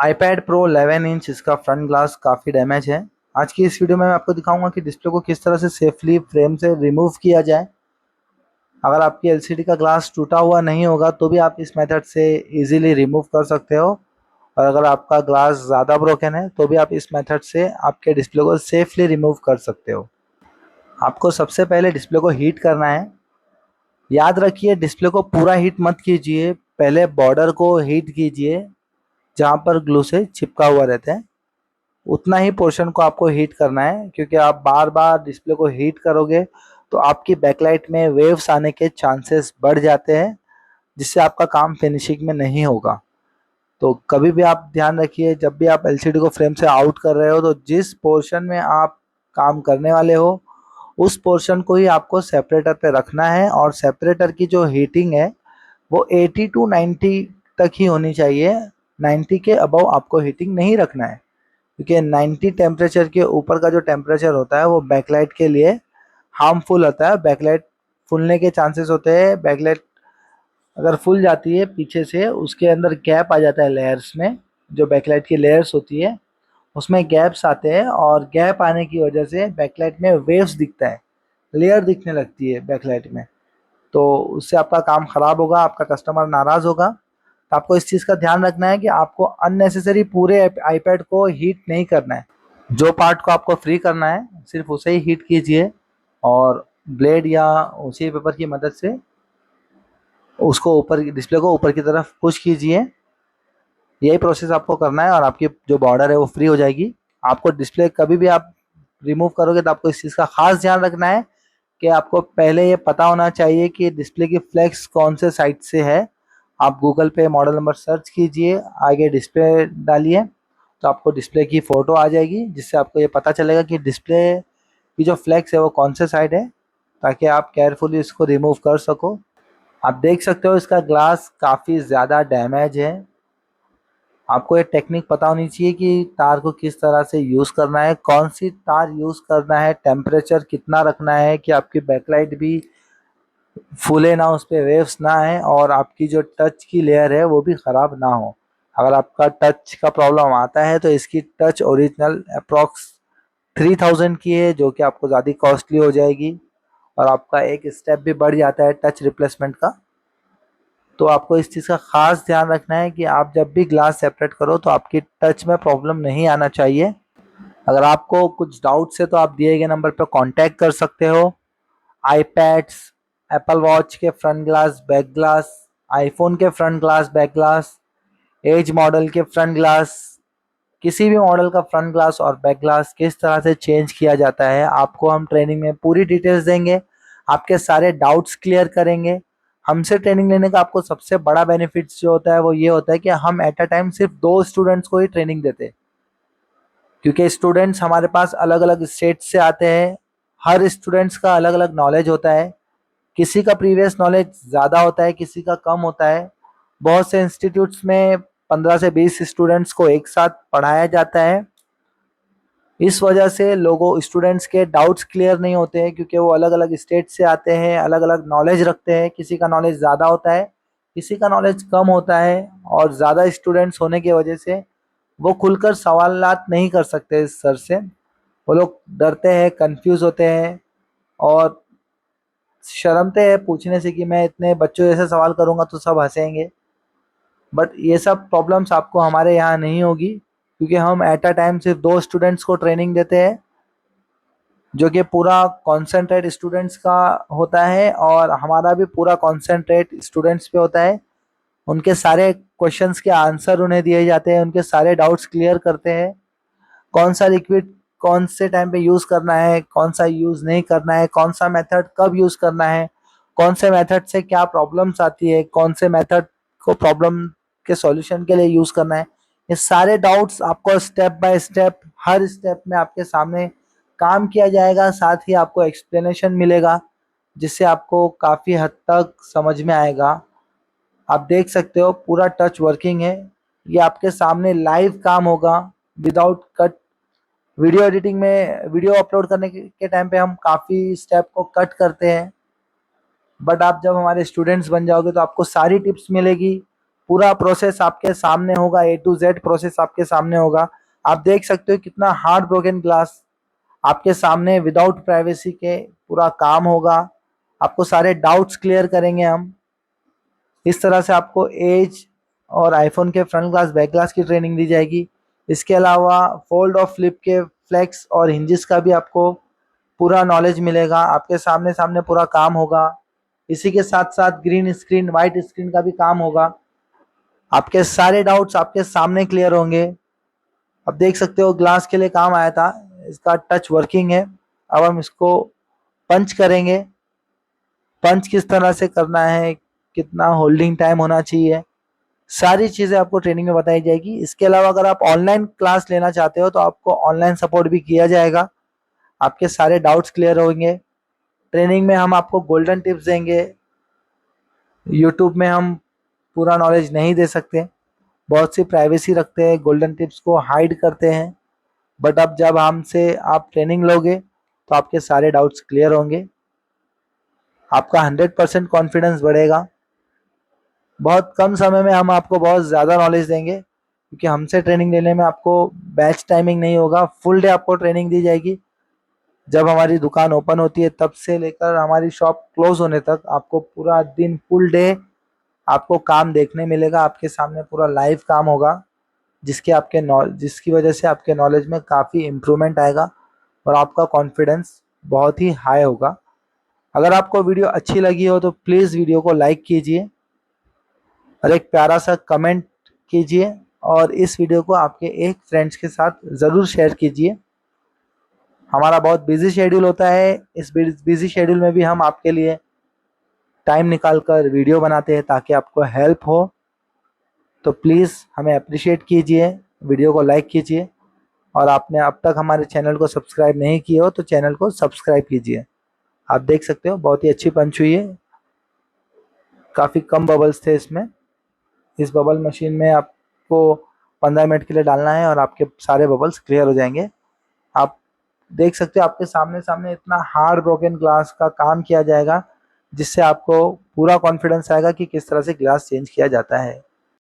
iPad Pro 11 inch इसका front glass काफ़ी damage है। आज की इस वीडियो में मैं आपको दिखाऊंगा कि डिस्प्ले को किस तरह से सेफली फ्रेम से रिमूव किया जाए। अगर आपकी एलसीडी का ग्लास टूटा हुआ नहीं होगा तो भी आप इस मेथड से इजीली रिमूव कर सकते हो, और अगर आपका ग्लास ज़्यादा ब्रोकन है तो भी आप इस मेथड से आपके डिस्प्ले को सेफली रिमूव कर सकते हो। आपको सबसे पहले डिस्प्ले को हीट करना है। याद रखिए, डिस्प्ले को पूरा हीट मत कीजिए, पहले बॉर्डर को हीट कीजिए जहाँ पर ग्लू से चिपका हुआ रहता है, उतना ही पोर्शन को आपको हीट करना है। क्योंकि आप बार बार डिस्प्ले को हीट करोगे तो आपकी बैकलाइट में वेव्स आने के चांसेस बढ़ जाते हैं, जिससे आपका काम फिनिशिंग में नहीं होगा। तो कभी भी आप ध्यान रखिए, जब भी आप एलसीडी को फ्रेम से आउट कर रहे हो तो जिस पोर्शन में आप काम करने वाले हो उस पोर्शन को ही आपको सेपरेटर पे रखना है, और सेपरेटर की जो हीटिंग है वो 80 टू 90 तक ही होनी चाहिए। 90 के अबव आपको हीटिंग नहीं रखना है, क्योंकि 90 टेम्परेचर के ऊपर का जो टेम्परेचर होता है वो बैकलाइट के लिए हार्मफुल होता है। बैकलाइट फूलने के चांसेस होते हैं। बैकलाइट अगर फूल जाती है पीछे से, उसके अंदर गैप आ जाता है लेयर्स में। जो बैकलाइट की लेयर्स होती है उसमें गैप्स आते हैं, और गैप आने की वजह से बैकलाइट में वेव्स दिखता है, लेयर दिखने लगती है बैकलाइट में। तो उससे आपका काम खराब होगा, आपका कस्टमर नाराज होगा। तो आपको इस चीज़ का ध्यान रखना है कि आपको अननेसेसरी पूरे आईपैड को हीट नहीं करना है। जो पार्ट को आपको फ्री करना है सिर्फ उसे ही हीट कीजिए, और ब्लेड या उसी पेपर की मदद से उसको ऊपर, डिस्प्ले को ऊपर की तरफ पुश कीजिए। यही प्रोसेस आपको करना है और आपकी जो बॉर्डर है वो फ्री हो जाएगी। आपको डिस्प्ले कभी भी आप रिमूव करोगे तो आपको इस चीज़ का खास ध्यान रखना है कि आपको पहले ये पता होना चाहिए कि डिस्प्ले की फ्लेक्स कौन से साइड से है। आप गूगल पे मॉडल नंबर सर्च कीजिए, आगे डिस्प्ले डालिए तो आपको डिस्प्ले की फ़ोटो आ जाएगी, जिससे आपको ये पता चलेगा कि डिस्प्ले की जो फ्लेक्स है वो कौन से साइड है, ताकि आप केयरफुली इसको रिमूव कर सको। आप देख सकते हो इसका ग्लास काफ़ी ज़्यादा डैमेज है। आपको ये टेक्निक पता होनी चाहिए कि तार को किस तरह से यूज़ करना है, कौन सी तार यूज़ करना है, टेम्परेचर कितना रखना है कि आपकी बैकलाइट भी फूले ना, उस पर वेव्स ना आए, और आपकी जो टच की लेयर है वो भी ख़राब ना हो। अगर आपका टच का प्रॉब्लम आता है तो इसकी टच ओरिजिनल अप्रॉक्स 3000 की है, जो कि आपको ज़्यादा कॉस्टली हो जाएगी, और आपका एक स्टेप भी बढ़ जाता है टच रिप्लेसमेंट का। तो आपको इस चीज़ का खास ध्यान रखना है कि आप जब भी ग्लास सेपरेट करो तो आपकी टच में प्रॉब्लम नहीं आना चाहिए। अगर आपको कुछ डाउट्स है तो आप दिए गए नंबर पर कांटेक्ट कर सकते हो। आईपैड्स, एप्पल वॉच के front glass, back glass, iPhone के front glass, back glass, edge model के फ्रंट ग्लास, किसी भी मॉडल का फ्रंट ग्लास और बैक ग्लास किस तरह से चेंज किया जाता है आपको हम ट्रेनिंग में पूरी डिटेल्स देंगे। आपके सारे डाउट्स क्लियर करेंगे। हमसे ट्रेनिंग लेने का आपको सबसे बड़ा बेनिफिट्स जो होता है वो ये होता है कि हम एट अ टाइम सिर्फ 2 स्टूडेंट्स को ही ट्रेनिंग देते हैं, क्योंकि स्टूडेंट्स हमारे पास अलग अलग स्टेट से आते हैं। हर स्टूडेंट्स का अलग अलग नॉलेज होता है। किसी का प्रीवियस नॉलेज ज़्यादा होता है, किसी का कम होता है। बहुत से इंस्टीट्यूट्स में 15 से 20 स्टूडेंट्स को एक साथ पढ़ाया जाता है। इस वजह से लोगों स्टूडेंट्स के डाउट्स क्लियर नहीं होते हैं, क्योंकि वो अलग अलग स्टेट से आते हैं, अलग अलग नॉलेज रखते हैं। किसी का नॉलेज ज़्यादा होता है, किसी का नॉलेज कम होता है, और ज़्यादा स्टूडेंट्स होने की वजह से वो खुलकर सवालात नहीं कर सकते इस सर से। वो लोग डरते हैं, कंफ्यूज होते हैं, और शर्मते हैं पूछने से कि मैं इतने बच्चों जैसे सवाल करूंगा तो सब हंसेंगे। बट ये सब प्रॉब्लम्स आपको हमारे यहाँ नहीं होगी, क्योंकि हम एट अ टाइम सिर्फ 2 स्टूडेंट्स को ट्रेनिंग देते हैं, जो कि पूरा कॉन्सेंट्रेट स्टूडेंट्स का होता है, और हमारा भी पूरा कॉन्सेंट्रेट स्टूडेंट्स पे होता है। उनके सारे क्वेश्चंस के आंसर उन्हें दिए जाते हैं, उनके सारे डाउट्स क्लियर करते हैं। कौन सा लिक्विड कौन से टाइम पे यूज़ करना है, कौन सा यूज़ नहीं करना है, कौन सा मेथड कब यूज़ करना है, कौन से मेथड से क्या प्रॉब्लम्स आती है, कौन से मेथड को प्रॉब्लम के सॉल्यूशन के लिए यूज़ करना है। ये सारे डाउट्स आपको step by step, her step में आपके सामने काम किया जाएगा, साथ ही आपको एक्सप्लेनेशन मिलेगा, जिससे आपको काफ़ी हद तक समझ में आएगा। आप देख सकते हो पूरा टच वर्किंग है। ये आपके सामने लाइव काम होगा, विदाउट कट। वीडियो एडिटिंग में वीडियो अपलोड करने के टाइम पे हम काफ़ी स्टेप को कट करते हैं, बट आप जब हमारे स्टूडेंट्स बन जाओगे तो आपको सारी टिप्स मिलेगी। पूरा प्रोसेस आपके सामने होगा, ए टू जेड प्रोसेस आपके सामने होगा। आप देख सकते हो कितना हार्ड ब्रोकन ग्लास आपके सामने विदाउट प्राइवेसी के पूरा काम होगा। आपको सारे डाउट्स क्लियर करेंगे हम। इस तरह से आपको एज और आईफोन के फ्रंट ग्लास बैक ग्लास की ट्रेनिंग दी जाएगी। इसके अलावा फोल्ड और फ्लिप के फ्लेक्स और हिंजेस का भी आपको पूरा नॉलेज मिलेगा। आपके सामने सामने पूरा काम होगा। इसी के साथ साथ ग्रीन स्क्रीन वाइट स्क्रीन का भी काम होगा। आपके सारे डाउट्स आपके सामने क्लियर होंगे। अब देख सकते हो ग्लास के लिए काम आया था, इसका टच वर्किंग है। अब हम इसको पंच करेंगे। पंच किस तरह से करना है, कितना होल्डिंग टाइम होना चाहिए, सारी चीजें आपको ट्रेनिंग में बताई जाएगी। इसके अलावा अगर आप ऑनलाइन क्लास लेना चाहते हो तो आपको ऑनलाइन सपोर्ट भी किया जाएगा। आपके सारे डाउट्स क्लियर होंगे। ट्रेनिंग में हम आपको गोल्डन टिप्स देंगे। यूट्यूब में हम पूरा नॉलेज नहीं दे सकते, बहुत सी प्राइवेसी रखते हैं, गोल्डन टिप्स को हाइड करते हैं। बट अब जब हमसे आप ट्रेनिंग लोगे तो आपके सारे डाउट्स क्लियर होंगे। आपका 100% कॉन्फिडेंस बढ़ेगा। बहुत कम समय में हम आपको बहुत ज़्यादा नॉलेज देंगे, क्योंकि हमसे ट्रेनिंग लेने में आपको बैच टाइमिंग नहीं होगा, फुल डे आपको ट्रेनिंग दी जाएगी। जब हमारी दुकान ओपन होती है तब से लेकर हमारी शॉप क्लोज होने तक आपको पूरा दिन फुल डे आपको काम देखने मिलेगा। आपके सामने पूरा लाइव काम होगा, जिसकी वजह से आपके नॉलेज में काफ़ी इम्प्रूवमेंट आएगा और आपका कॉन्फिडेंस बहुत ही हाई होगा। अगर आपको वीडियो अच्छी लगी हो तो प्लीज़ वीडियो को लाइक कीजिए और एक प्यारा सा कमेंट कीजिए, और इस वीडियो को आपके एक फ्रेंड्स के साथ ज़रूर शेयर कीजिए। हमारा बहुत बिजी शेड्यूल होता है, इस बिजी शेड्यूल में भी हम आपके लिए टाइम निकाल कर वीडियो बनाते हैं ताकि आपको हेल्प हो। तो प्लीज़ हमें अप्रिशिएट कीजिए, वीडियो को लाइक कीजिए, और आपने अब तक हमारे चैनल को सब्सक्राइब नहीं किया हो तो चैनल को सब्सक्राइब कीजिए। आप देख सकते हो बहुत ही अच्छी पंच हुई है, काफ़ी कम बबल्स थे इसमें। इस बबल मशीन में आपको 15 मिनट के लिए डालना है और आपके सारे बबल्स क्लियर हो जाएंगे। आप देख सकते हो आपके सामने सामने इतना हार्ड ब्रोकन ग्लास का काम किया जाएगा, जिससे आपको पूरा कॉन्फिडेंस आएगा कि किस तरह से ग्लास चेंज किया जाता है।